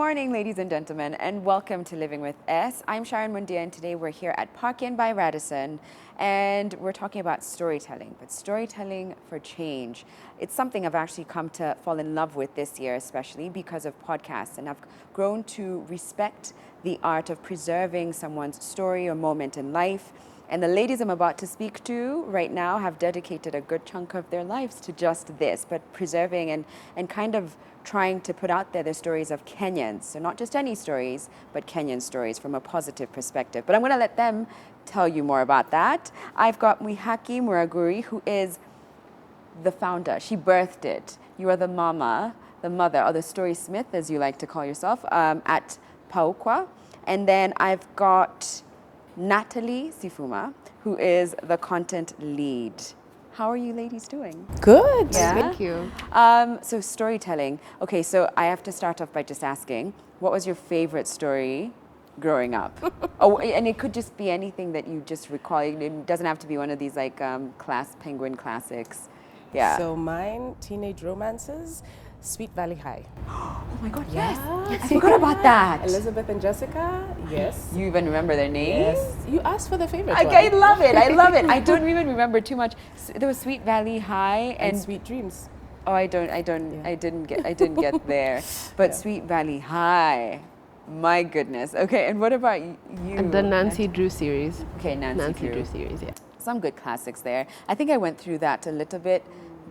morning, ladies and gentlemen, and welcome to Living with S. I'm Sharon Mundia, and today we're here at Park Inn by Radisson, and we're talking about storytelling, but storytelling for change. It's something I've actually come to fall in love with this year, especially because of podcasts, and I've grown to respect the art of preserving someone's story or moment in life. And the ladies I'm about to speak to right now have dedicated a good chunk of their lives to just this, but preserving and kind of trying to put out there the stories of Kenyans. So not just any stories, but Kenyan stories from a positive perspective. But I'm going to let them tell you more about that. I've got Mwihaki Muraguri, who is the founder. She birthed it. You are the mama, the mother, or the story smith, as you like to call yourself, at Paukwa. And then I've got Natalie Sifuma, who is the content lead. How are you ladies doing? Good. Yeah? Thank you. So storytelling. Okay, so I have to start off by just asking, what was your favorite story growing up? Oh, and it could just be anything that you just recall. It doesn't have to be one of these like Penguin classics. Yeah. So mine, teenage romances, Sweet Valley High. Oh my God, yes. I forgot about that. Elizabeth and Jessica, yes. You even remember their names? Yes. You asked for the favorite I one. love it. I love it. I don't even remember too much. There was Sweet Valley High and Sweet Dreams. Oh, I didn't get there. But yeah. Sweet Valley High. My goodness. Okay, and what about you? And the Nancy Drew series. Okay, Nancy Drew series, yeah. Some good classics there. I think I went through that a little bit,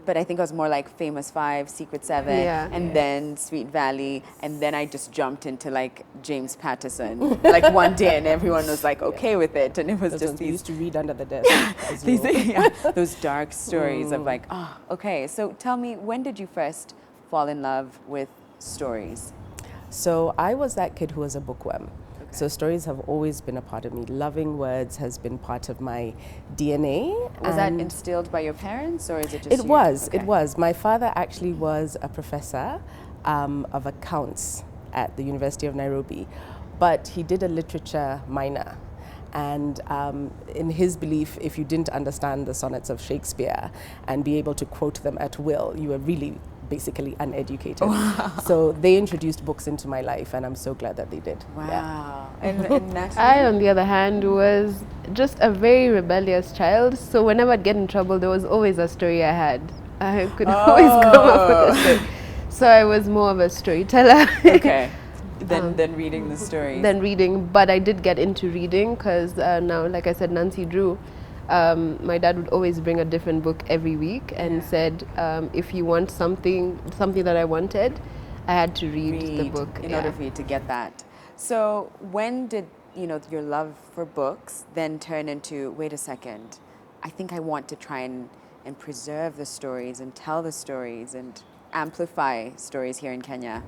but I think it was more like Famous Five, Secret Seven, and then Sweet Valley, and then I just jumped into like James Patterson, like one day, and everyone was like okay with it, and it was those just these. We used to read under the desk. Those dark stories of like, okay. So tell me, when did you first fall in love with stories? So I was that kid who was a bookworm. So stories have always been a part of me. Loving words has been part of my DNA. Was that instilled by your parents, or is it just It was. Okay. It was. My father actually was a professor of accounts at the University of Nairobi, but he did a literature minor. And in his belief, if you didn't understand the sonnets of Shakespeare and be able to quote them at will, you were really basically uneducated. Wow. So they introduced books into my life, and I'm so glad that they did. Wow. Yeah. And I, on the other hand, was just a very rebellious child. So whenever I'd get in trouble, there was always a story I had. I could always come up with a story. So I was more of a storyteller. Okay. Than reading the stories. Than reading, but I did get into reading because now, like I said, Nancy Drew, my dad would always bring a different book every week and said, if you want something that I wanted, I had to read the book. In order for you to get that. So when did your love for books then turn into, wait a second, I think I want to try and preserve the stories and tell the stories and amplify stories here in Kenya?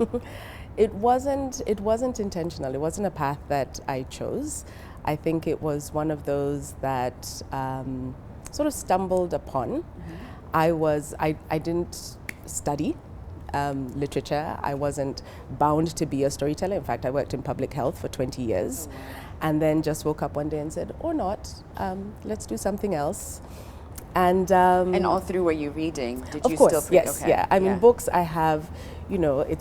It wasn't intentional. It wasn't a path that I chose. I think it was one of those that sort of stumbled upon. Mm-hmm. I didn't study literature. I wasn't bound to be a storyteller. In fact, I worked in public health for 20 years, and then just woke up one day and said, or not, let's do something else. And all through were you reading? Did you course, still yes, okay. Yeah. I mean, books I have,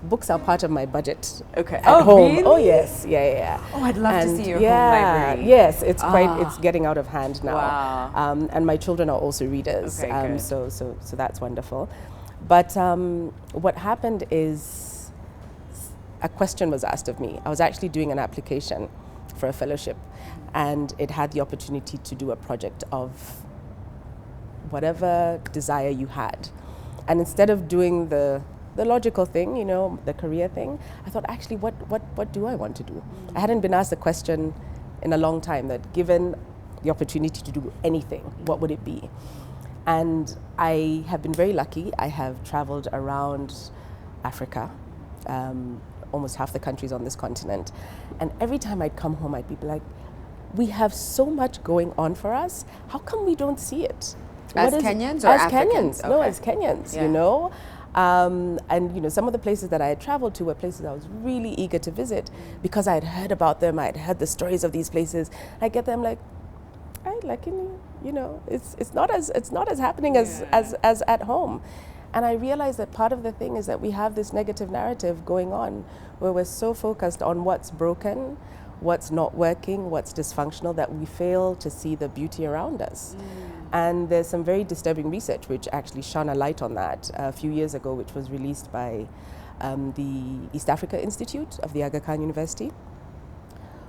books are part of my budget. Okay. At home. Really? Oh yes, yeah. Oh, I'd love to see your home library. Yes, it's it's getting out of hand now. Wow. And my children are also readers. Okay, good. So that's wonderful. But what happened is a question was asked of me. I was actually doing an application for a fellowship, and it had the opportunity to do a project of whatever desire you had. And instead of doing the logical thing, the career thing, I thought, actually, what do I want to do? I hadn't been asked a question in a long time that, given the opportunity to do anything, what would it be? And I have been very lucky. I have traveled around Africa, almost half the countries on this continent. And every time I'd come home, I'd be like, we have so much going on for us. How come we don't see it? As Kenyans or as Africans? Kenyans? Okay. No, as Kenyans, And some of the places that I had traveled to were places I was really eager to visit because I had heard about them. I had heard the stories of these places. I get them like, it's not as happening as at home. And I realized that part of the thing is that we have this negative narrative going on where we're so focused on what's broken, what's not working, what's dysfunctional, that we fail to see the beauty around us. And there's some very disturbing research which actually shone a light on that a few years ago, which was released by the East Africa Institute of the Aga Khan University,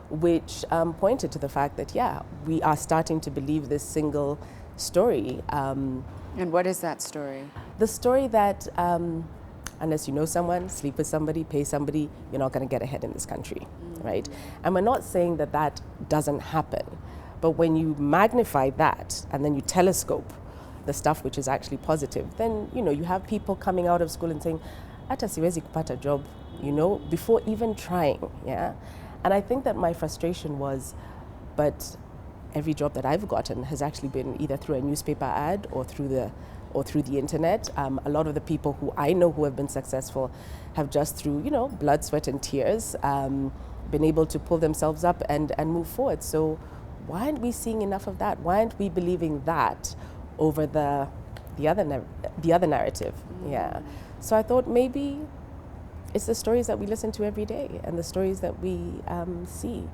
which pointed to the fact that, yeah, we are starting to believe this single story. And what is that story? The story that unless you know someone, sleep with somebody, pay somebody, you're not going to get ahead in this country, right? And we're not saying that that doesn't happen, but when you magnify that and then you telescope the stuff which is actually positive, then, you know, you have people coming out of school and saying, "Ata siwezi kupata job," you know, before even trying, yeah? And I think that my frustration was, but every job that I've gotten has actually been either through a newspaper ad or through the internet. A lot of the people who I know who have been successful have just through, you know, blood, sweat and tears, been able to pull themselves up and move forward. So why aren't we seeing enough of that? Why aren't we believing that over the other narrative? Yeah. So I thought maybe it's the stories that we listen to every day and the stories that we see.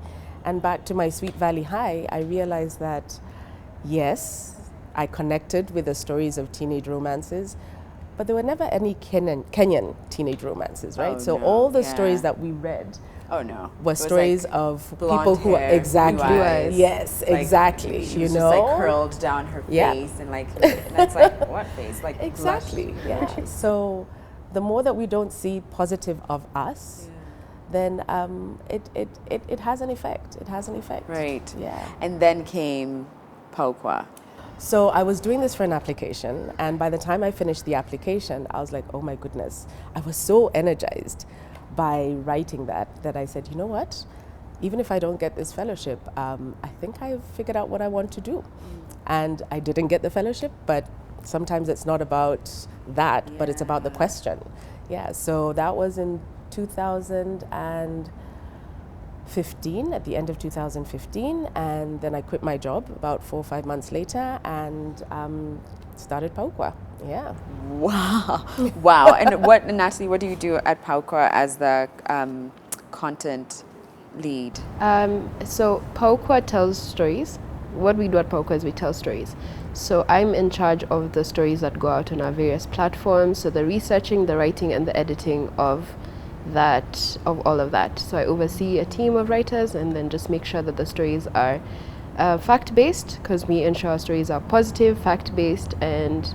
And back to my Sweet Valley High, I realized that, yes, I connected with the stories of teenage romances, but there were never any Kenyan teenage romances, right? Oh, so no. all the Yeah. stories that we read Oh no. were It was stories like of blonde people who hair, exactly, blue eyes. yes, Like, exactly, she you was know, just like curled down her Yeah. face and like that's like what face? Like exactly, blush. yeah. So the more that we don't see positive of us, then it has an effect. It has an effect. Right. Yeah. And then came Paukwa. So I was doing this for an application, and by the time I finished the application, I was like, oh my goodness. I was so energized by writing that I said, you know what? Even if I don't get this fellowship, I think I've figured out what I want to do. And I didn't get the fellowship, but sometimes it's not about that, but it's about the question. Yeah, so that was in 2015, at the end of 2015, and then I quit my job about 4 or 5 months later and started Paukwa. Yeah. Wow. Wow. And what, Natalie, what do you do at Paukwa as the content lead? So Paukwa tells stories. What we do at Paukwa is we tell stories. So I'm in charge of the stories that go out on our various platforms. So the researching, the writing, and the editing of all of that. So I oversee a team of writers and then just make sure that the stories are fact-based, because we ensure our stories are positive, fact-based, and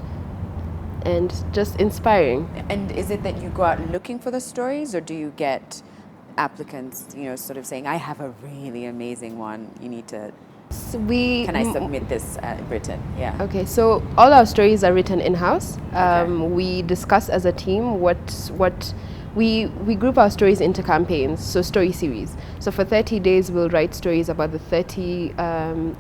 just inspiring. And is it that you go out looking for the stories, or do you get applicants, you know, sort of saying, I have a really amazing one, you need to, So can I submit this written? Yeah. Okay, so all our stories are written in-house. We discuss as a team we group our stories into campaigns, so story series. So for 30 days, we'll write stories about the 30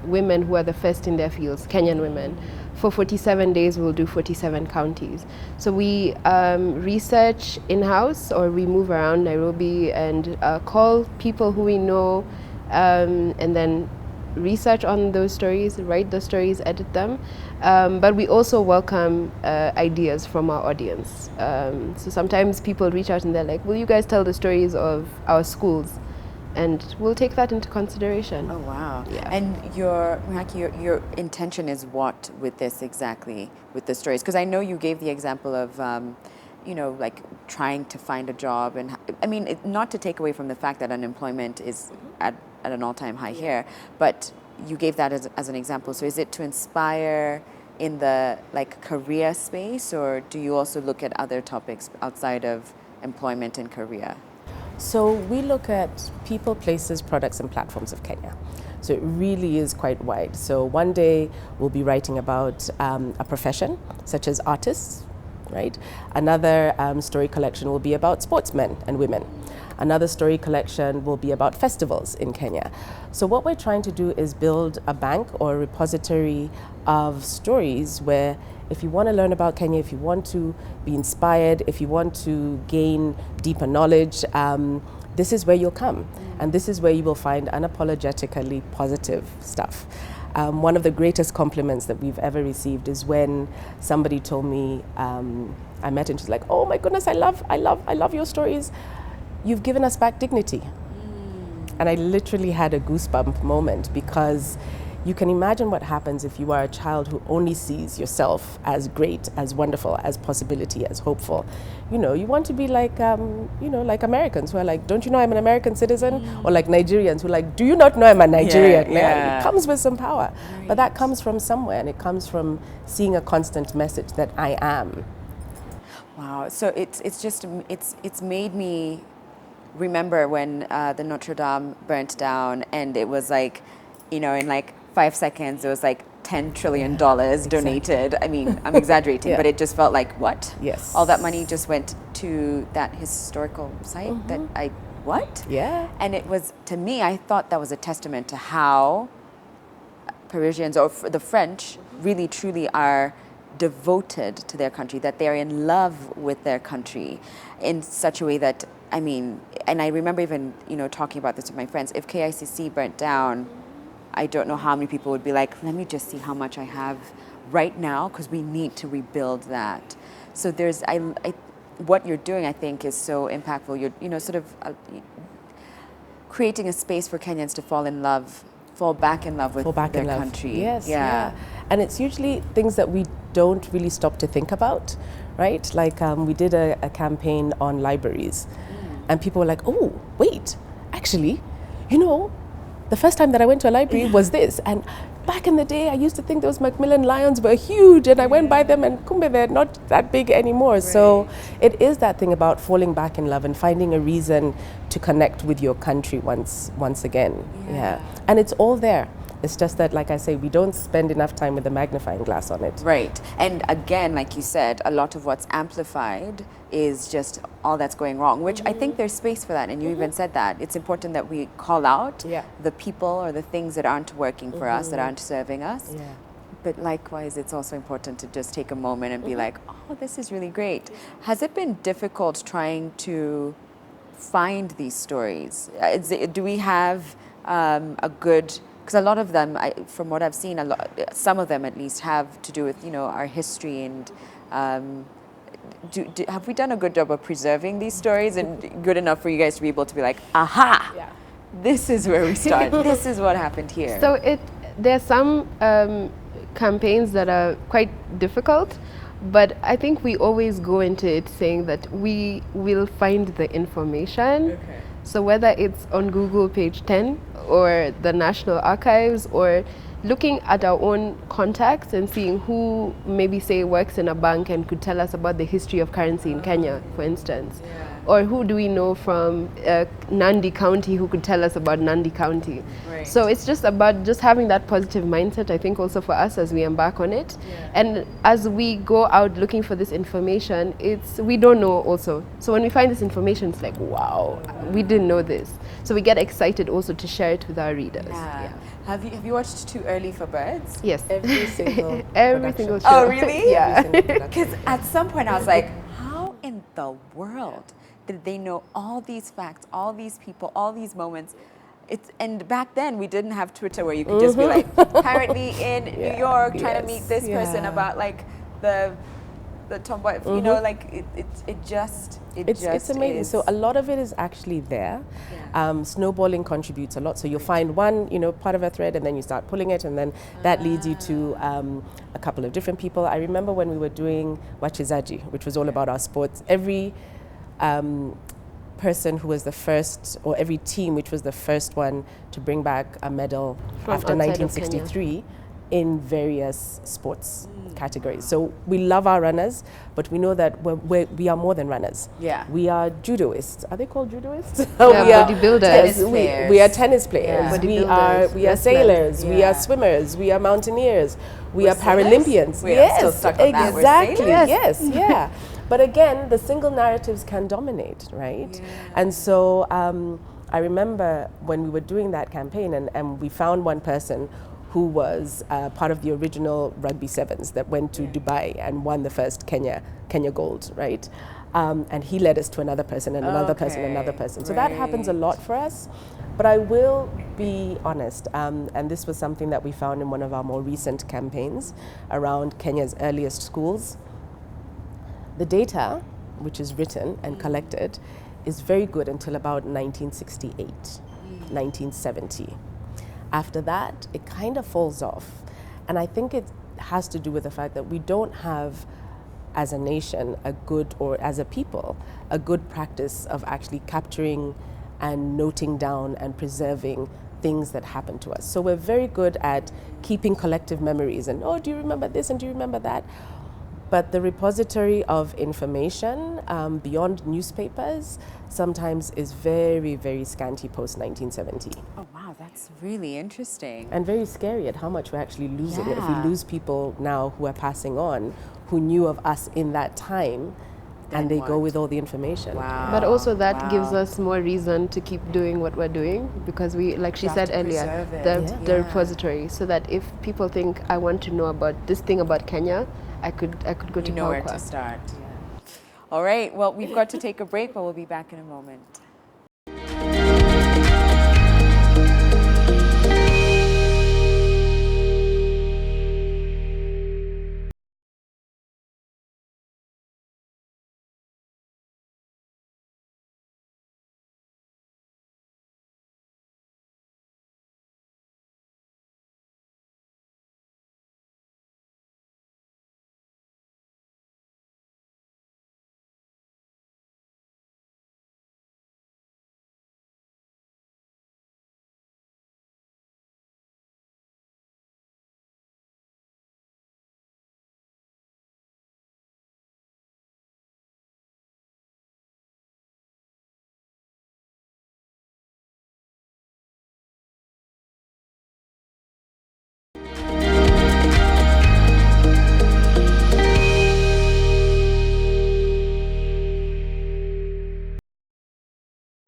women who are the first in their fields, Kenyan women. For 47 days, we'll do 47 counties. So we research in-house, or we move around Nairobi and call people who we know, and then research on those stories, write the stories, edit them. But we also welcome ideas from our audience. So sometimes people reach out and they're like, will you guys tell the stories of our schools? And we'll take that into consideration. Oh, wow. Yeah. And your intention is what with this exactly, with the stories? Because I know you gave the example of, you know, like trying to find a job. And I mean, not to take away from the fact that unemployment is at an all-time high here, but you gave that as an example. So is it to inspire in the like career space, or do you also look at other topics outside of employment and career? So we look at people, places, products, and platforms of Kenya. So it really is quite wide. So one day we'll be writing about a profession, such as artists, right? Another story collection will be about sportsmen and women. Another story collection will be about festivals in Kenya. So what we're trying to do is build a bank or a repository of stories where if you want to learn about Kenya, if you want to be inspired, if you want to gain deeper knowledge, this is where you'll come. And this is where you will find unapologetically positive stuff. one of the greatest compliments that we've ever received is when somebody told me, I met and she's like, oh my goodness, I love your stories. You've given us back dignity. And I literally had a goosebump moment, because you can imagine what happens if you are a child who only sees yourself as great, as wonderful, as possibility, as hopeful. You know, you want to be like, like Americans who are like, don't you know I'm an American citizen? Or like Nigerians who are like, do you not know I'm a Nigerian? Yeah. It comes with some power. Right. But that comes from somewhere, and it comes from seeing a constant message that I am. Wow. So it's made me remember when the Notre Dame burnt down, and it was like, in like 5 seconds, it was like $10 trillion donated. I mean, I'm exaggerating, but it just felt like, what? Yes. All that money just went to that historical site that what? Yeah. And it was, to me, I thought that was a testament to how Parisians or the French really truly are devoted to their country, that they're in love with their country in such a way that, I mean, and I remember even, talking about this with my friends, if KICC burnt down, I don't know how many people would be like, let me just see how much I have right now, because we need to rebuild that. So there's, what you're doing, I think, is so impactful. You're, sort of creating a space for Kenyans to fall back in love with their country. Yes, yeah. And it's usually things that we don't really stop to think about, right? Like we did a campaign on libraries, and people were like, oh, wait, actually, the first time that I went to a library was this. And back in the day, I used to think those Macmillan lions were huge, and I went by them, and kumbe, they're not that big anymore. Right. So it is that thing about falling back in love and finding a reason to connect with your country once again. Yeah. And it's all there. It's just that, like I say, we don't spend enough time with a magnifying glass on it. Right. And again, like you said, a lot of what's amplified is just all that's going wrong, which I think there's space for that. And you even said that. It's important that we call out the people or the things that aren't working for us, that aren't serving us. Yeah. But likewise, it's also important to just take a moment and be like, oh, this is really great. Has it been difficult trying to find these stories? Do we have a good... Because a lot of them, from what I've seen, some of them at least have to do with, our history, and have we done a good job of preserving these stories, and good enough for you guys to be able to be like, aha, this is where we start, this is what happened here. So there are some campaigns that are quite difficult, but I think we always go into it saying that we will find the information. Okay. So whether it's on Google page 10 or the National Archives, or looking at our own contacts and seeing who maybe say works in a bank and could tell us about the history of currency in Kenya, for instance. Or who do we know from Nandi County who could tell us about Nandi County. Right. So it's just about just having that positive mindset, I think, also for us as we embark on it. Yeah. And as we go out looking for this information, we don't know also. So when we find this information, it's like, wow, we didn't know this. So we get excited also to share it with our readers. Yeah. Have you watched Too Early for Birds? Yes. Every single single show. Oh, really? Yeah. Because at some point I was like, how in the world did they know all these facts, all these people, all these moments? And back then we didn't have Twitter where you could just be like, currently in New York, trying to meet this person about like the tomboy, like it's amazing. is. So a lot of it is actually there. Snowballing contributes a lot. So you'll find one, part of a thread, and then you start pulling it, and then that leads you to a couple of different people. I remember when we were doing Wachezaji, which was all about our sports. Every person who was the first, or every team which was the first one to bring back a medal after 1963 in various sports categories. So we love our runners, but we know that we are more than runners. Yeah, we are judoists. Are they called judoists? We are bodybuilders. We are tennis players. We are sailors. We are swimmers. We are mountaineers. We are Paralympians. Yes, still stuck on that. Exactly. Yes. Yeah. But again, the single narratives can dominate, right? Yeah. And so I remember when we were doing that campaign, and we found one person who was part of the original rugby sevens that went to Dubai and won the first Kenya Gold, right? And he led us to another person and another person and another person. So that happens a lot for us. But I will be honest, and this was something that we found in one of our more recent campaigns around Kenya's earliest schools. The data, which is written and collected, is very good until about 1968, 1970. After that, it kind of falls off. And I think it has to do with the fact that we don't have, as a nation, or as a people, a good practice of actually capturing and noting down and preserving things that happen to us. So we're very good at keeping collective memories and, oh, do you remember this and do you remember that? But the repository of information beyond newspapers sometimes is very, very scanty post-1970. Oh, wow, that's really interesting. And very scary at how much we're actually losing. If we lose people now who are passing on, who knew of us in that time, and they go with all the information. Wow. But also that gives us more reason to keep doing what we're doing, because we, like she said earlier, the repository, so that if people think, I want to know about this thing about Kenya, I could go to Paukwa. You know where to start. All right, well, we've got to take a break, but we'll be back in a moment.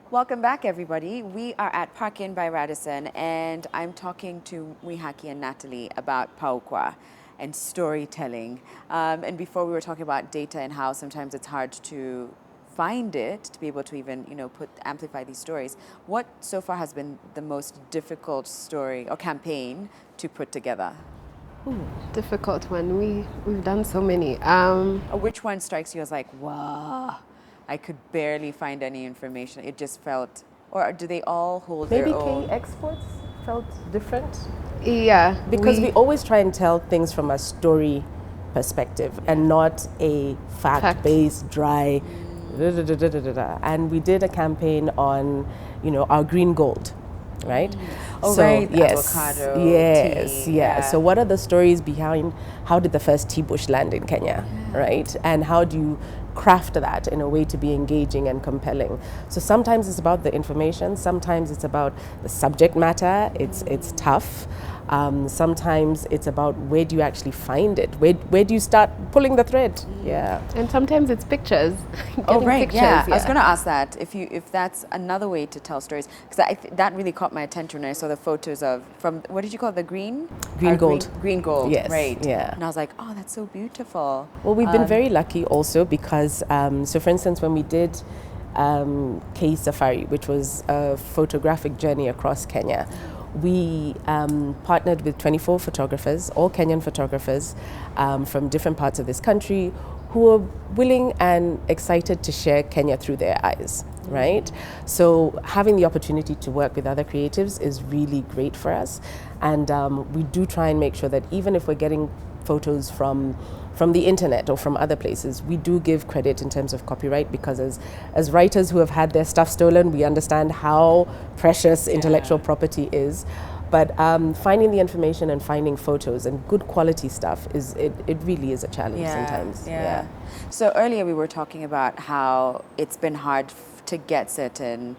Welcome back, everybody. We are at Park Inn by Radisson, and I'm talking to Mwihaki and Natalie about Paukwa and storytelling. And before we were talking about data and how sometimes it's hard to find it, to be able to even, amplify these stories. What so far has been the most difficult story or campaign to put together? Difficult one. We've done so many. Which one strikes you as like, wow, I could barely find any information. It just felt, or do they all hold their own? Maybe exports felt different? Yeah. Because we always try and tell things from a story perspective and not a fact-based, dry, and we did a campaign on, our green gold, right? Oh, so, right, yes, avocado yes, tea, yeah. So what are the stories behind how did the first tea bush land in Kenya, right? And how do you craft that in a way to be engaging and compelling? So sometimes it's about the information, sometimes it's about the subject matter, it's tough. Sometimes it's about where do you actually find it? Where do you start pulling the thread? Yeah. And sometimes it's pictures. Oh, right. Pictures, yeah. I was going to ask that if that's another way to tell stories, because that really caught my attention when I saw the photos from what did you call it, the green gold? Green gold. Yes. Right. Yeah. And I was like, oh, that's so beautiful. Well, we've been very lucky also because so for instance when we did K Safari, which was a photographic journey across Kenya, we partnered with 24 photographers, all Kenyan photographers from different parts of this country who were willing and excited to share Kenya through their eyes, right? So having the opportunity to work with other creatives is really great for us. And we do try and make sure that even if we're getting photos from the internet or from other places, we do give credit in terms of copyright, because as writers who have had their stuff stolen, we understand how precious intellectual property is. But finding the information and finding photos and good quality stuff it really is a challenge sometimes. Yeah. So earlier we were talking about how it's been hard to get certain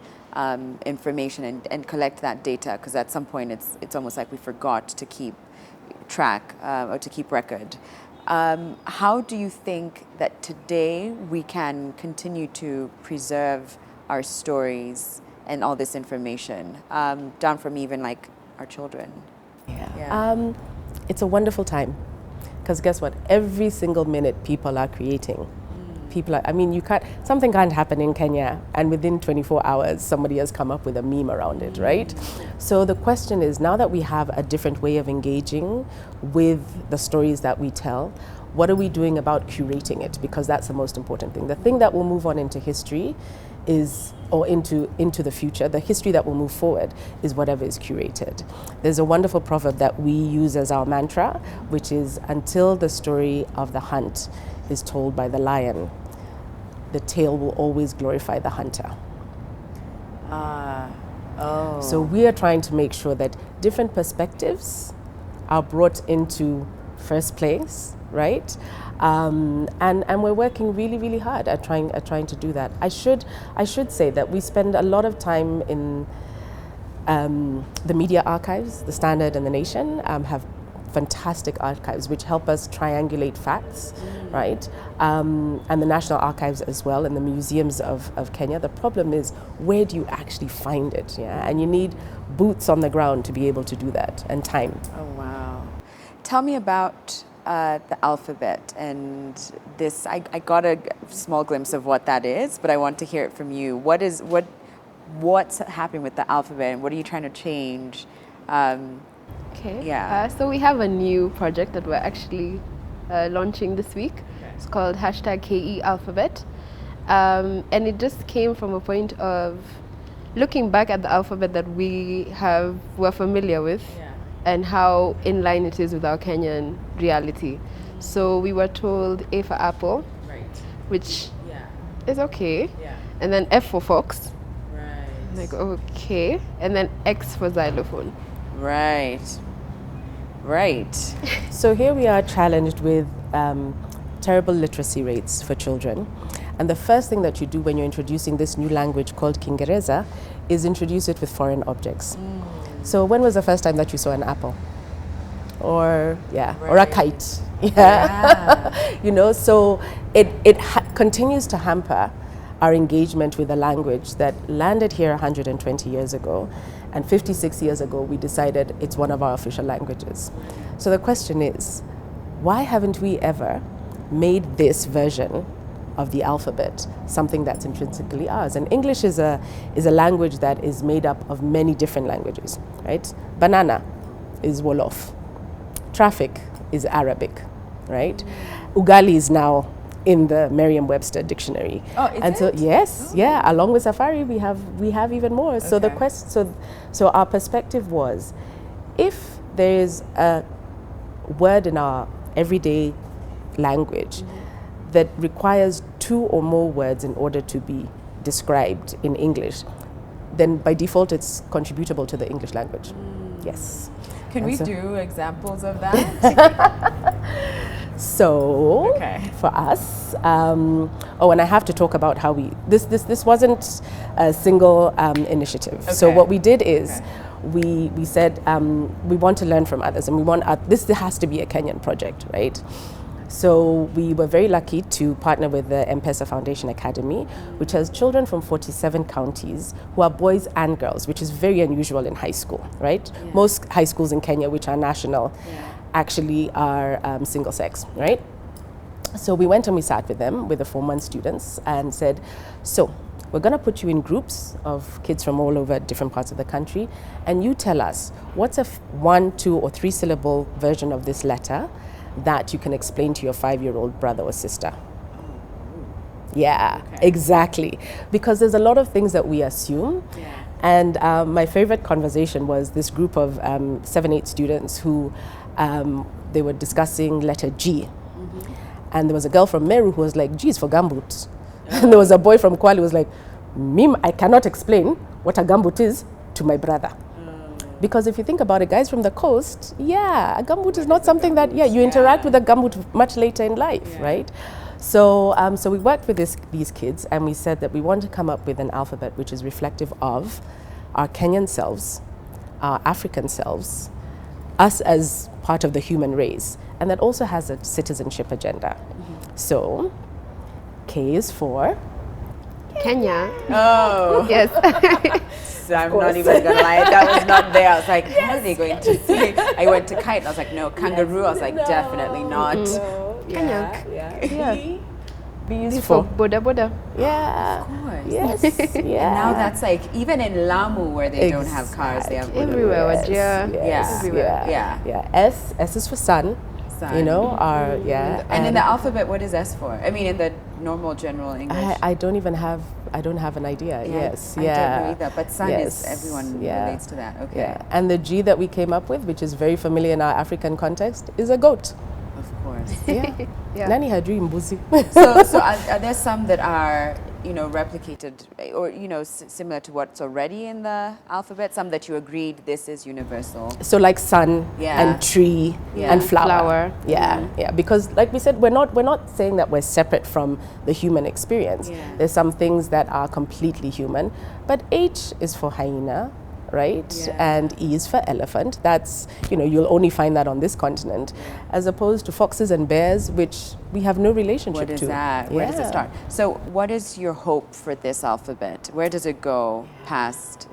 information and collect that data, because at some point it's almost like we forgot to keep track or to keep record. How do you think that today we can continue to preserve our stories and all this information, down from even like our children? Yeah. It's a wonderful time. Because guess what? Every single minute people are creating. I mean, something can't happen in Kenya and within 24 hours somebody has come up with a meme around it, right? So the question is, now that we have a different way of engaging with the stories that we tell, what are we doing about curating it? Because that's the most important thing. The thing that will move on into history or into the future, the history that will move forward is whatever is curated. There's a wonderful proverb that we use as our mantra, which is, until the story of the hunt is told by the lion, the tale will always glorify the hunter. So we are trying to make sure that different perspectives are brought into first place, right? And we're working really, really hard at trying to do that. I should say that we spend a lot of time in the media archives. The Standard and the Nation have fantastic archives which help us triangulate facts, right? And the National Archives as well, and the museums of Kenya. The problem is, where do you actually find it? Yeah? And you need boots on the ground to be able to do that, and time. Oh, wow. Tell me about the alphabet and this. I got a small glimpse of what that is, but I want to hear it from you. What's happening with the alphabet, and what are you trying to change? Okay. Yeah. So we have a new project that we're actually launching this week. It's called #KE Alphabet. And it just came from a point of looking back at the alphabet that we're familiar with, and how in line it is with our Kenyan reality. So we were told A for apple, which is okay. And then F for fox. Like, okay. And then X for xylophone. Right. So here we are challenged with terrible literacy rates for children. And the first thing that you do when you're introducing this new language called Kiingereza is introduce it with foreign objects. So when was the first time that you saw an apple? Or a kite? You know, so it continues to hamper our engagement with a language that landed here 120 years ago, and 56 years ago we decided it's one of our official languages. So the question is, why haven't we ever made this version of the alphabet something that's intrinsically ours? And English is a language that is made up of many different languages, right? Banana is Wolof. Traffic is Arabic, right? Ugali is now in the Merriam-Webster dictionary. Oh, is and it? So yes, along with Safari we have even more. Okay. So so our perspective was, if there is a word in our everyday language that requires 2 or more words in order to be described in English, then by default it's contributable to the English language. Yes. Can we do examples of that? So for us, and I have to talk about how this wasn't a single initiative. Okay. So what we did is we said we want to learn from others, and we want this has to be a Kenyan project, right? So we were very lucky to partner with the M-Pesa Foundation Academy, which has children from 47 counties who are boys and girls, which is very unusual in high school, right? Yeah. Most high schools in Kenya, which are national, actually are single sex, right? So we went and we sat with them, with the Form 1 students, and said, so we're going to put you in groups of kids from all over different parts of the country, and you tell us what's a 1, 2, or 3 syllable version of this letter that you can explain to your 5-year-old brother or sister. Yeah, exactly. Because there's a lot of things that we assume. Yeah. And my favorite conversation was this group of 7, 8 students who they were discussing letter G. And there was a girl from Meru who was like, G is for gumboot. And there was a boy from Kwale who was like, I cannot explain what a gumboot is to my brother. Because if you think about it, guys from the coast, a gumboot is not something that, you interact with a gumboot much later in life, right? So so we worked with these kids, and we said that we want to come up with an alphabet which is reflective of our Kenyan selves, our African selves, us as part of the human race, and that also has a citizenship agenda. So K is for Kenya. Oh. Yes. I'm course. not even gonna lie, that was not there. I was like, how are they going to see? I went to kite, and I was like, no, kangaroo. I was like, definitely not. No. Kenyan. Yeah. Be used For for. Boda Boda. Yeah. Of course. Yes. Yeah. And now that's like, even in Lamu where they don't have cars, they have Everywhere, Yes, Wajir. Yeah. Everywhere. Yeah. S is for sun. Sun. You know, our And in the alphabet, what is S for? I mean, in the normal general English. I don't even have an idea. Yes. I don't know either, but sun is, everyone relates to that. Okay. Yeah. And the G that we came up with, which is very familiar in our African context, is a goat. Of course. Yeah. Yeah. Nani hajui mbuzi. So are there some that are, replicated or, similar to what's already in the alphabet? Some that you agreed this is universal? So like sun and tree and flower. Yeah, yeah. Because like we said, we're not saying that we're separate from the human experience. Yeah. There's some things that are completely human, but H is for hyena, right? Yeah. And E is for elephant. That's, you'll only find that on this continent, as opposed to foxes and bears, which we have no relationship to. What is that? Where does it start? So what is your hope for this alphabet? Where does it go past,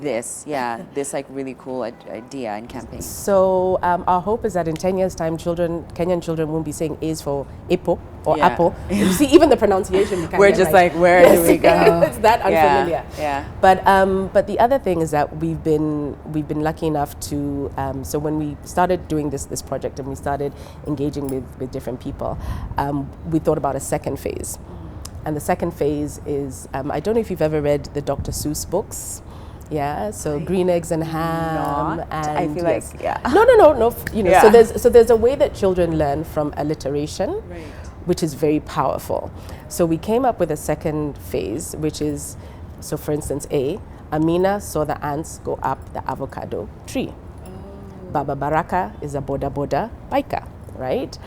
this like really cool idea and campaign? So our hope is that in 10 years' time, Kenyan children won't be saying A's for Ipo or apple. You see, even the pronunciation, we can't we're get just right. like, where do we go? It's that unfamiliar. Yeah. But the other thing is that we've been lucky enough to. So when we started doing this project and we started engaging with different people, we thought about a second phase, and the second phase is I don't know if you've ever read the Dr. Seuss books. Yeah, so green eggs and ham. Not. And I feel like no. So there's a way that children learn from alliteration, which is very powerful. So we came up with a second phase, which is, so for instance, Amina saw the ants go up the avocado tree. Baba Baraka is a boda boda biker, right?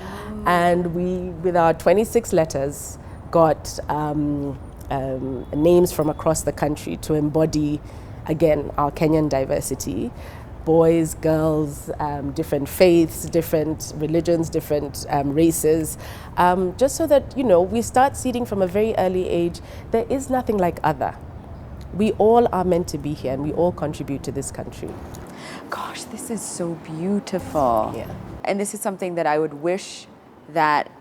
And we, with our 26 letters, got names from across the country to embody, again, our Kenyan diversity. Boys, girls, different faiths, different religions, different races, just so that, we start seeding from a very early age, there is nothing like other. We all are meant to be here and we all contribute to this country. Gosh, this is so beautiful. Yeah. And this is something that I would wish that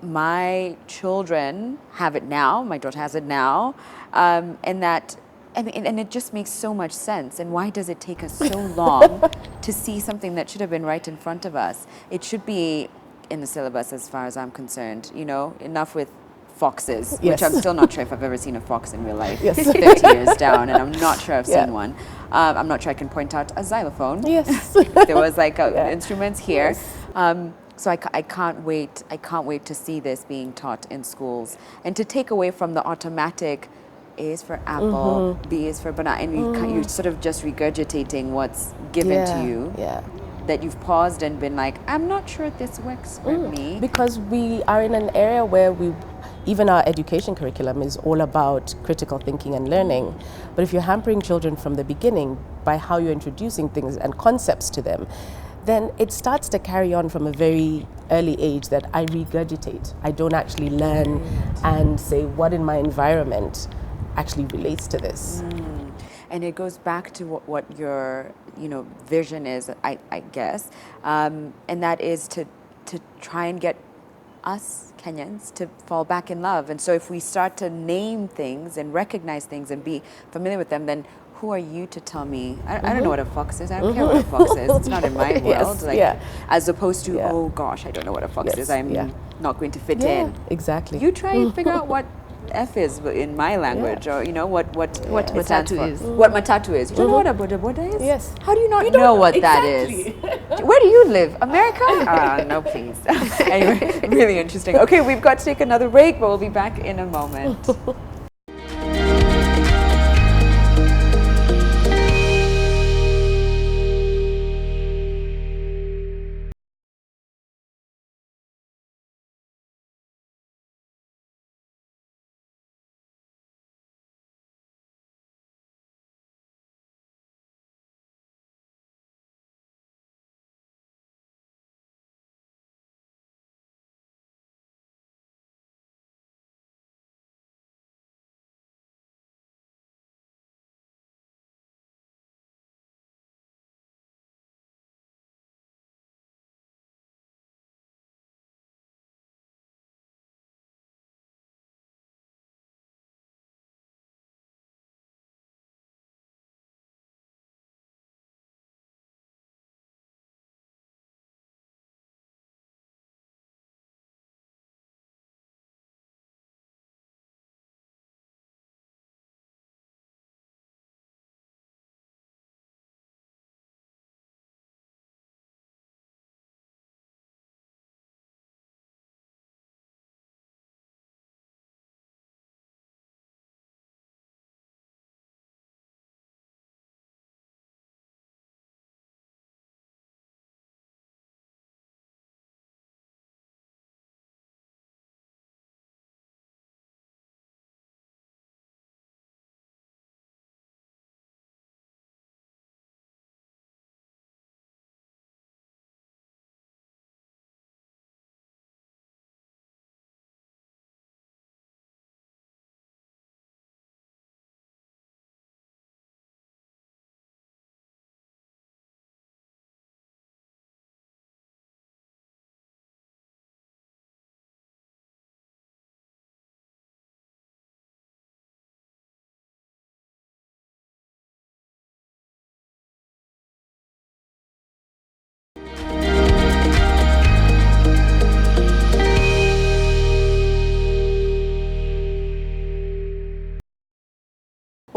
my children have it now, my daughter has it now, and that, and it just makes so much sense. And why does it take us so long to see something that should have been right in front of us? It should be in the syllabus as far as I'm concerned, enough with foxes, which I'm still not sure if I've ever seen a fox in real life, 30 years down, and I'm not sure I've seen one. I'm not sure I can point out a xylophone. Yes. There was like instruments here. So I can't wait. I can't wait to see this being taught in schools and to take away from the automatic A is for apple, B is for banana, and you're sort of just regurgitating what's given to you. Yeah. That you've paused and been like, I'm not sure this works for me. Because we are in an area where even our education curriculum is all about critical thinking and learning. But if you're hampering children from the beginning by how you're introducing things and concepts to them, then it starts to carry on from a very early age that I regurgitate. I don't actually learn and say what in my environment actually relates to this. And it goes back to what your vision is, I guess, and that is to try and get us Kenyans to fall back in love. And so if we start to name things and recognize things and be familiar with them, then who are you to tell me? I don't know what a fox is. I don't care what a fox is. It's not in my world. As opposed to, oh gosh, I don't know what a fox is. I'm not going to fit in. Exactly. You try and figure out what F is in my language, or what matatu is. What matatu is. Do you know what a boda boda is? Yes. How do you not know what that is? Where do you live? America? No, please. Anyway, really interesting. Okay, we've got to take another break, but we'll be back in a moment.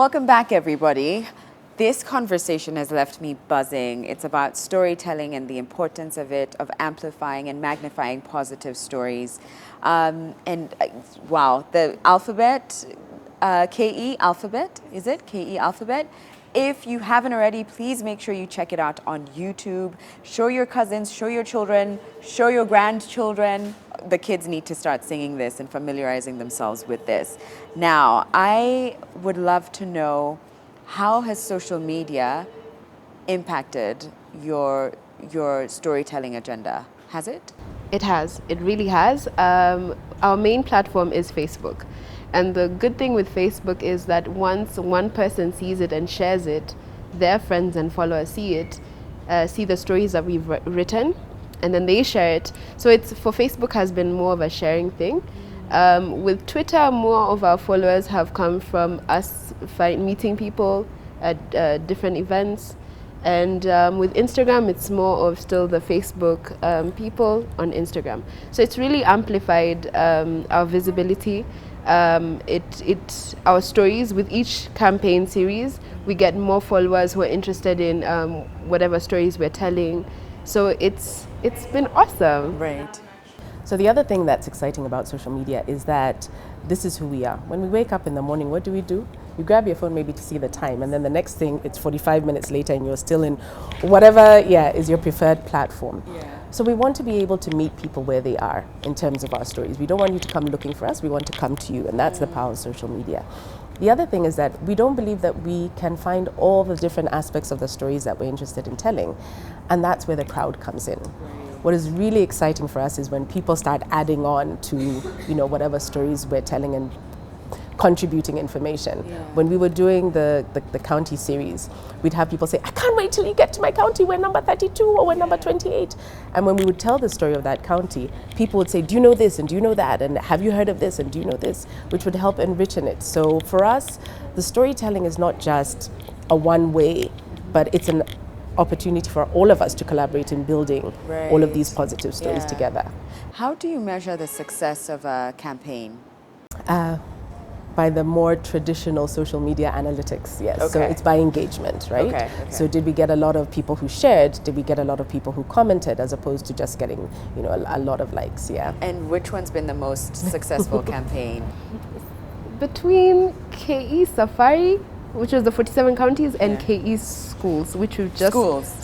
Welcome back, everybody. This conversation has left me buzzing. It's about storytelling and the importance of it, of amplifying and magnifying positive stories. Wow, the alphabet, KE alphabet, is it? KE alphabet? If you haven't already, please make sure you check it out on YouTube. Show your cousins, show your children, show your grandchildren. The kids need to start singing this and familiarizing themselves with this. Now, I would love to know, how has social media impacted your storytelling agenda? Has it? It has. It really has. Our main platform is Facebook. And the good thing with Facebook is that once one person sees it and shares it, their friends and followers see it, see the stories that we've written, and then they share it. So it's, for Facebook has been more of a sharing thing. With Twitter, more of our followers have come from us meeting people at different events. And with Instagram, it's more of still the Facebook people on Instagram. So it's really amplified our visibility. Our stories, with each campaign series, we get more followers who are interested in whatever stories we're telling. So it's been awesome. Right. So the other thing that's exciting about social media is that this is who we are. When we wake up in the morning, what do? You grab your phone maybe to see the time, and then the next thing, it's 45 minutes later and you're still in whatever is your preferred platform. Yeah. So we want to be able to meet people where they are in terms of our stories. We don't want you to come looking for us, we want to come to you, and that's the power of social media. The other thing is that we don't believe that we can find all the different aspects of the stories that we're interested in telling, and that's where the crowd comes in. What is really exciting for us is when people start adding on to, whatever stories we're telling and contributing information. Yeah. When we were doing the county series, we'd have people say, I can't wait till you get to my county, we're number 32 or we're number 28. And when we would tell the story of that county, people would say, do you know this and do you know that, and have you heard of this and do you know this, which would help enrich in it. So for us, the storytelling is not just a one way, but it's an opportunity for all of us to collaborate in building all of these positive stories together. How do you measure the success of a campaign? By the more traditional social media analytics, yes. Okay. So it's by engagement, right? Okay. So did we get a lot of people who shared? Did we get a lot of people who commented, as opposed to just getting, a lot of likes? Yeah. And which one's been the most successful campaign? Between KE Safari, which is the 47 counties, and KE schools, which we've just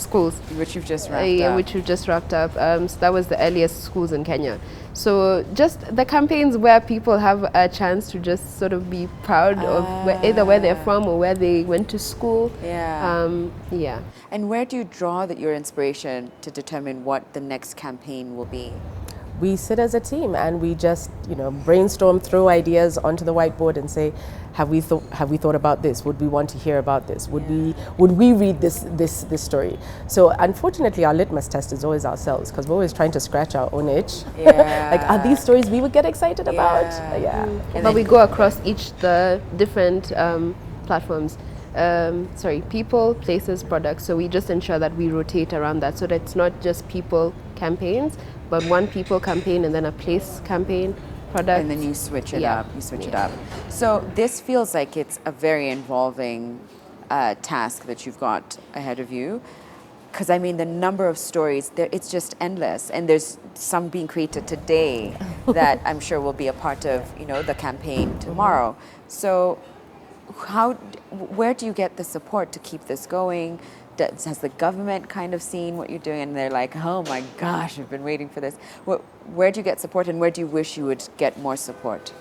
schools, which you've just wrapped up. Which we've just wrapped up. So that was the earliest schools in Kenya. So just the campaigns where people have a chance to just sort of be proud of either where they're from or where they went to school. Yeah. And where do you draw your inspiration to determine what the next campaign will be? We sit as a team and we just, brainstorm, throw ideas onto the whiteboard and say, have we thought about this? Would we want to hear about this? Would we read this story? So unfortunately, our litmus test is always ourselves, because we're always trying to scratch our own itch. Like, are these stories we would get excited about? Yeah. But we go across the different platforms. People, places, products. So we just ensure that we rotate around that, so that it's not just people campaigns, but one people campaign and then a place campaign, product. And then you switch it up. It up. So this feels like it's a very involving task that you've got ahead of you. Because I mean, the number of stories, it's just endless. And there's some being created today that I'm sure will be a part of, the campaign tomorrow. So where do you get the support to keep this going? Has the government kind of seen what you're doing and they're like, oh my gosh, I've been waiting for this? Where do you get support, and where do you wish you would get more support?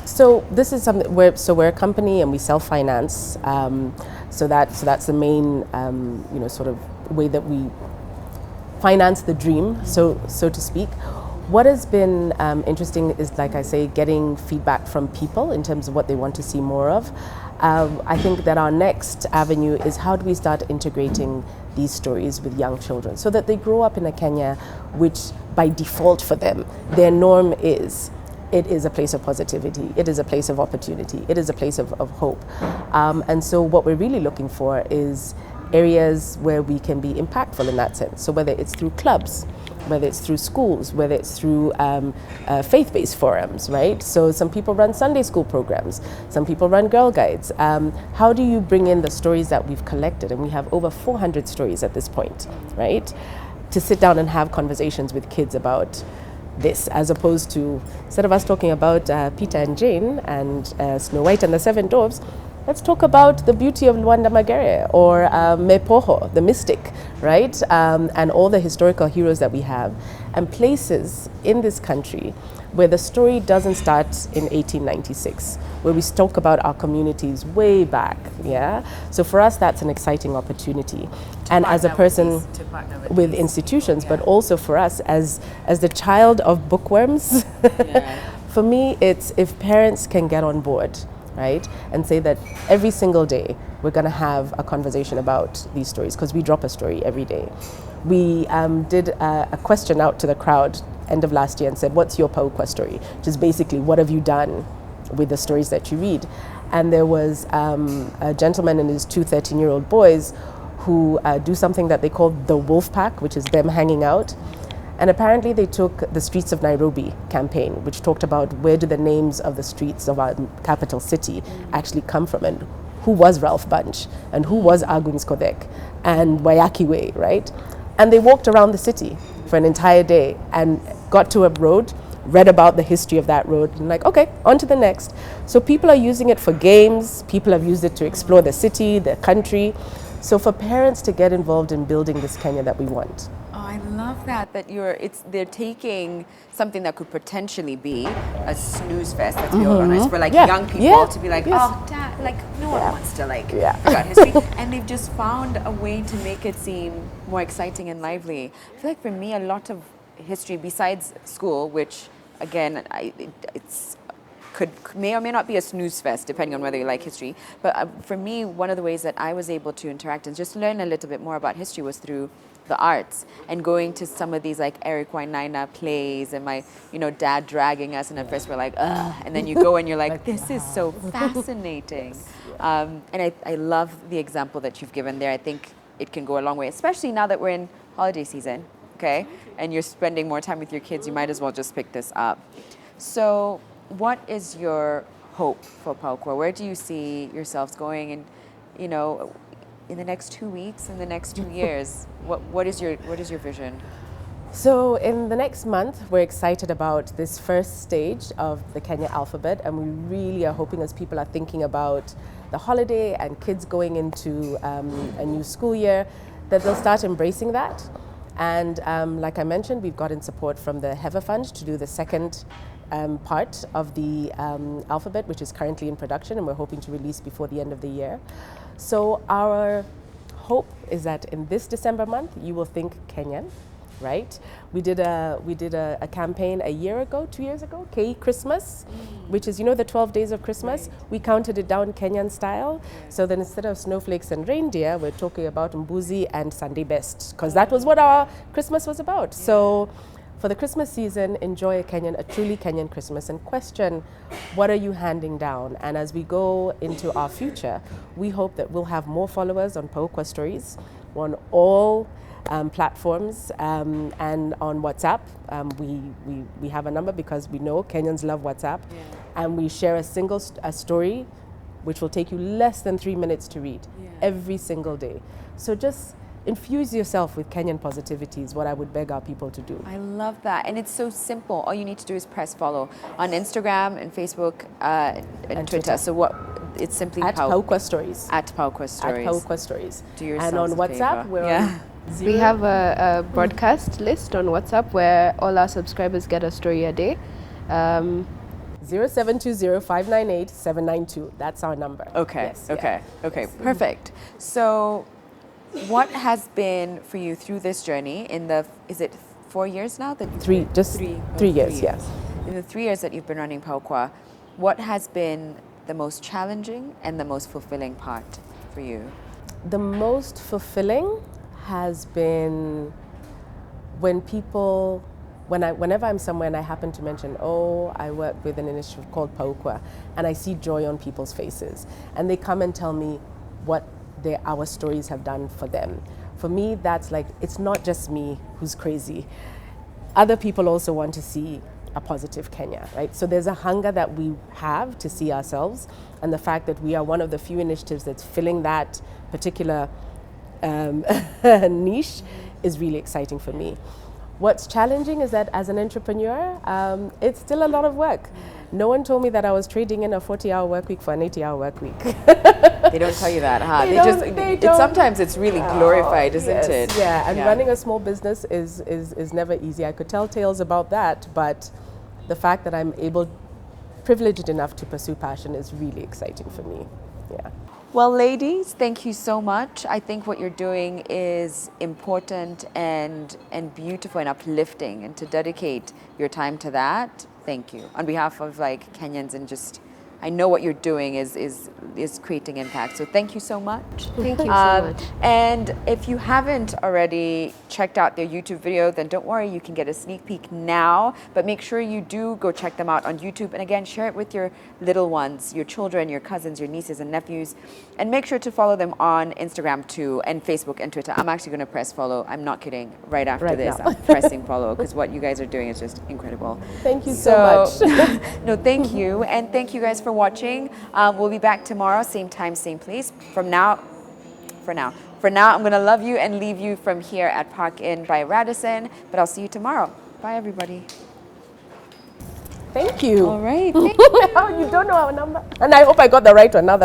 So this is something we're a company and we self-finance. So that's the main sort of way that we finance the dream, so to speak. What has been interesting is, like I say, getting feedback from people in terms of what they want to see more of. I think that our next avenue is, how do we start integrating these stories with young children so that they grow up in a Kenya which by default for them, their norm is, it is a place of positivity, it is a place of opportunity, it is a place of hope. And so what we're really looking for is areas where we can be impactful in that sense. So whether it's through clubs, whether it's through schools, whether it's through faith-based forums, right? So some people run Sunday school programs, some people run Girl Guides. How do you bring in the stories that we've collected? And we have over 400 stories at this point, right? To sit down and have conversations with kids about this, as opposed to, instead of us talking about Peter and Jane and Snow White and the Seven Dwarfs, let's talk about the beauty of Luanda Magere or Mepoho, the mystic, right? And all the historical heroes that we have, and places in this country where the story doesn't start in 1896, where we talk about our communities way back, yeah? So for us, that's an exciting opportunity. And as a person with institutions, but also for us as the child of bookworms, for me, it's if parents can get on board, right? And say that every single day we're going to have a conversation about these stories, because we drop a story every day. We did a question out to the crowd end of last year and said, what's your Paukwa story? Which is basically, what have you done with the stories that you read? And there was a gentleman and his two 13-year-old boys who do something that they call the wolf pack, which is them hanging out. And apparently they took the Streets of Nairobi campaign, which talked about where do the names of the streets of our capital city actually come from, and who was Ralph Bunch, and who was Aguns Kodek, and Wayaki Way, right? And they walked around the city for an entire day and got to a road, read about the history of that road, and like, okay, on to the next. So people are using it for games, people have used it to explore the city, the country. So for parents to get involved in building this Kenya that we want. Oh, I love that they're taking something that could potentially be a snooze fest, let's be honest, for like young people to be like, oh, Dad, like no one wants to like figure out history, and they've just found a way to make it seem more exciting and lively. I feel like for me, a lot of history besides school, which again, may or may not be a snooze fest, depending on whether you like history. But for me, one of the ways that I was able to interact and just learn a little bit more about history was through the arts and going to some of these like Eric Wainaina plays, and my dad dragging us, and at first we're like, ugh, and then you go and you're like, this is so fascinating. And I love the example that you've given there. I think it can go a long way, especially now that we're in holiday season, okay? And you're spending more time with your kids, you might as well just pick this up. So what is your hope for Paukwa? Where do you see yourselves going in the next 2 weeks, in the next 2 years? What is your vision? So in the next month, we're excited about this first stage of the Kenya alphabet, and we really are hoping, as people are thinking about the holiday and kids going into a new school year, that they'll start embracing that. And like I mentioned, we've gotten support from the Hever Fund to do the second part of the alphabet, which is currently in production, and we're hoping to release before the end of the year. So our hope is that in this December month, you will think Kenyan, right? We did a campaign a year ago, 2 years ago, K Christmas, which is, the 12 days of Christmas. Right. We counted it down Kenyan style. Yeah. So then instead of snowflakes and reindeer, we're talking about Mbuzi and Sunday best, because that was what our Christmas was about. Yeah. So for the Christmas season, enjoy a truly Kenyan Christmas, and question, what are you handing down? And as we go into our future, we hope that we'll have more followers on Paukwa Stories, on all platforms, and on WhatsApp. We have a number because we know Kenyans love WhatsApp, and we share a story which will take you less than 3 minutes to read every single day. So just infuse yourself with Kenyan positivity is what I would beg our people to do. I love that. And it's so simple. All you need to do is press follow on Instagram and Facebook and Twitter. So it's simply at Paukwa Stories. At Paukwa Stories. At Paukwa Stories. Do yourselves and on WhatsApp, we're on we have a broadcast list on WhatsApp where all our subscribers get a story a day. 0720-598-792. That's our number. Okay. Yes, okay. Okay. Perfect. So what has been for you through this journey is it 4 years now? Three years, yes. In the 3 years that you've been running Paukwa, what has been the most challenging and the most fulfilling part for you? The most fulfilling has been whenever I'm somewhere and I happen to mention, I work with an initiative called Paukwa, and I see joy on people's faces, and they come and tell me what our stories have done for them. For me, that's like, it's not just me who's crazy. other people also want to see a positive Kenya, right? So there's a hunger that we have to see ourselves, and the fact that we are one of the few initiatives that's filling that particular niche is really exciting for me. What's challenging is that as an entrepreneur, it's still a lot of work. No one told me that I was trading in a 40-hour work week for an 80-hour work week. They don't tell you that, huh? They don't. Sometimes it's really glorified, isn't Yes, it? Yeah, and running a small business is never easy. I could tell tales about that, but the fact that I'm privileged enough to pursue passion is really exciting for me. Yeah. Well, ladies, thank you so much. I think what you're doing is important and beautiful and uplifting, and to dedicate your time to that, thank you. On behalf of like Kenyans, and just, I know what you're doing is creating impact. So thank you so much. Thank you so much. And if you haven't already checked out their YouTube video, then don't worry, you can get a sneak peek now. But make sure you do go check them out on YouTube. And again, share it with your little ones, your children, your cousins, your nieces and nephews. And make sure to follow them on Instagram too, and Facebook and Twitter. I'm actually going to press follow. I'm not kidding. Right after this, now. I'm pressing follow, because what you guys are doing is just incredible. Thank you so much. No, thank you. And thank you guys for watching. We'll be back tomorrow, same time, same place. For now, I'm going to love you and leave you from here at Park Inn by Radisson. But I'll see you tomorrow. Bye, everybody. Thank you. All right. Thank you. You don't know our number. And I hope I got the right one now.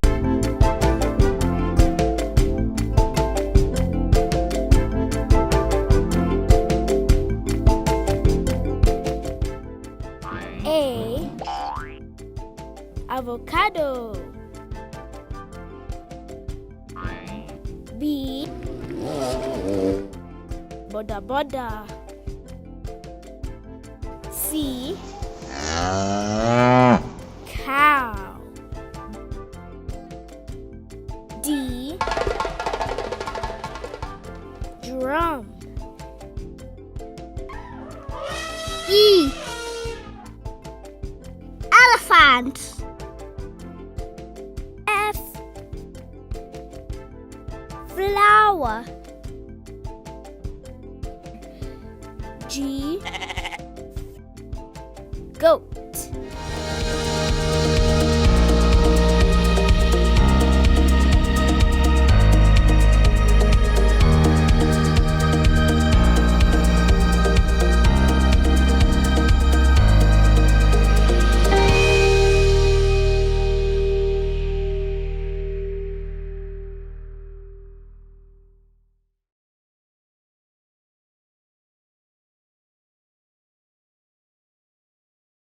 A. Avocado. B. Boda boda. C. Cow. D. Drum. E. Elephant. F. Flower. G. Goat.